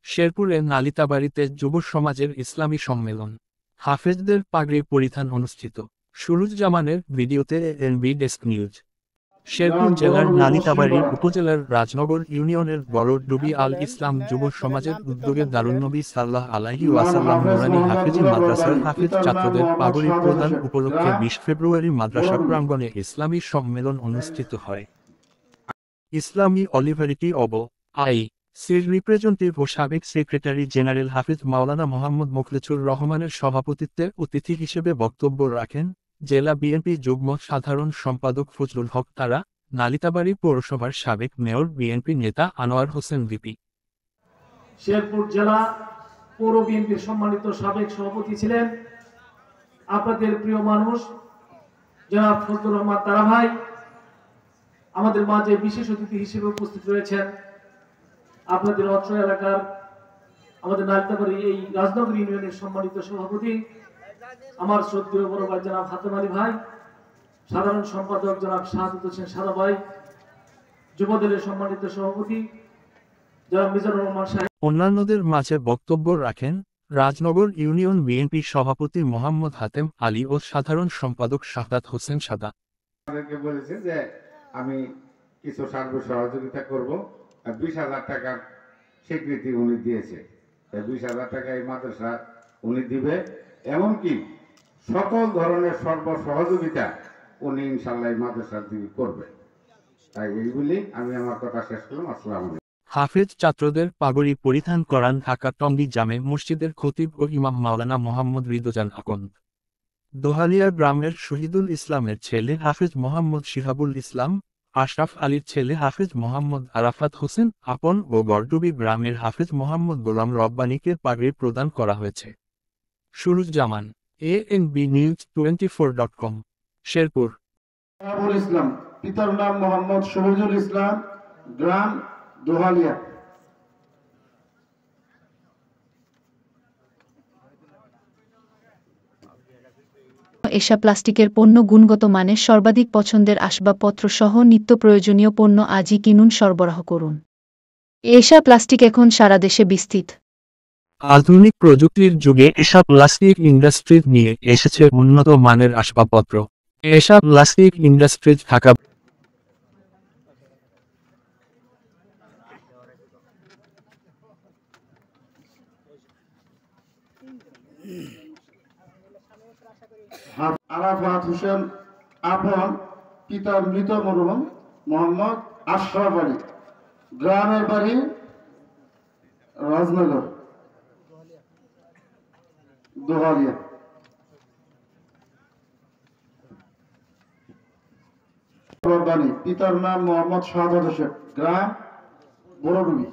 শেরপুরে নালিতাবাড়ীতে যুব সমাজের ইসলামী সম্মেলন। হাফেজদের পাগড়ি পরিধান অনুষ্ঠিত। সুরুজ জামানের ভিডিওতে এনবি ডেস্ক নিউজ। শেরপুর জেলার নালিতাবাড়ী উপজেলার রাজনগর ইউনিয়নের বড়ডুবি আল ইসলাম যুব সমাজের উদ্যোগে দারুন্নবী সাল্লাহ আলাইহি ওয়াসাল্লাম নুরানী হাফেজি মাদ্রাসার হাফেজ ছাত্রদের পাগড়ি প্রদান উপলক্ষে 20 ফেব্রুয়ারি মাদ্রাসা প্রাঙ্গণে ইসলামী সম্মেলন অনুষ্ঠিত হয়। ইসলামী অলিভারিটি অব আই সির রিপ্রেজেন্টেটিভ ও সাবেক সেক্রেটারি জেনারেল হাফিজ মাওলানা মোহাম্মদ মোখলেছুর রহমানের সভাপতিত্বে অতিথি হিসেবে বক্তব্য রাখেন জেলা বিএনপি যুগ্ম সাধারণ সম্পাদক ফজলুল হক তারা, নালিতাবাড়ী পৌরসভার সাবেক মেয়র বিএনপি নেতা আনোয়ার হোসেন ভিপি। শেরপুর জেলা পৌর বিএনপির সম্মানিত সাবেক সভাপতি ছিলেন আপনাদের প্রিয় মানুষ জনাব ফজলুর রহমান তারা ভাই আমাদের মাঝে বিশেষ অতিথি হিসেবে উপস্থিত রয়েছেন। আপনাদের অত্র এলাকার আমাদের নালিতাবাড়ী এই রাজনগর ইউনিয়নের সম্মানিত সভাপতি আমার শ্রদ্ধেয় বড় ভাই জনাব হাতেম আলী ভাই, সাধারণ সম্পাদক জনাব শাহাদুত হোসেন সাদা ভাই, যুবদলের সম্মানিত সভাপতি জনাব মিজানুর রহমান সাহেব। অন্যান্যদের মাঝে বক্তব্য রাখেন রাজনগর ইউনিয়ন বিএনপি সভাপতি মোহাম্মদ হাতেম আলী ও সাধারণ সম্পাদক শাহাদাত হোসেন সাদা। আমাদেরকে বলেছে যে আমি কিছু সার্ব সহযোগিতা করব, 20,000 টাকার স্বীকৃতি উনি দিয়েছে। 20,000 টাকা এই মাদ্রাসা উনি দিবে, এমনকি সকল ধরনের সর্ব সহযোগিতা উনি ইনশাল্লাহ এই মাদ্রাসার দিকে করবে। তাই এইগুলি আমি আমার কথা শেষ করলাম। আসসালামু আলাইকুম। হাফেজ ছাত্রদের পাগড়ি পরিধান করান ঢাকা টঙ্গী জামে মসজিদের খতিব ও ইমাম মাওলানা মোহাম্মদ রিদোজান আকন। দোহালিয়া গ্রামের শহীদুল ইসলামের ছেলে হাফেজ মোহাম্মদ শিহাবুল ইসলাম, আশরাফ আলীর ছেলে হাফেজ মোহাম্মদ আরাফাত হোসেন আপন ও বড়ডুবি গ্রামের হাফেজ মোহাম্মদ গোলাম রব্বানীকে পাগড়ি প্রদান করা হয়েছে। Suruj Zaman, ANB news 24.com, Sherpur. Shihabul Islam, পিতার নাম মোহাম্মদ শহীদুল ইসলাম, গ্রাম দোহালিয়া। এশা প্লাস্টিকের পণ্য গুণগত মানের সর্বাধিক পছন্দের আসবাবপত্র সহ নিত্য প্রয়োজনীয় পণ্য আজই কিনুন, সরবরাহ করুন। এশা প্লাস্টিক এখন সারা দেশে বিস্তৃত। আধুনিক প্রযুক্তির যুগে এশা প্লাস্টিক ইন্ডাস্ট্রি নিয়ে এসেছে উন্নত মানের আসবাবপত্র। এশা প্লাস্টিক ইন্ডাস্ট্রিজ ঢাকা। আরাফাত হোসেন আপন, পিতার মৃত মরহুম মোহাম্মদ আশরাফ আলী, গ্রামের বাড়ি রাজনগর দোহালিয়া। রব্বানী, পিতার নাম মোহাম্মদ শাহাদাত হোসেন, গ্রাম বড়ডুবি।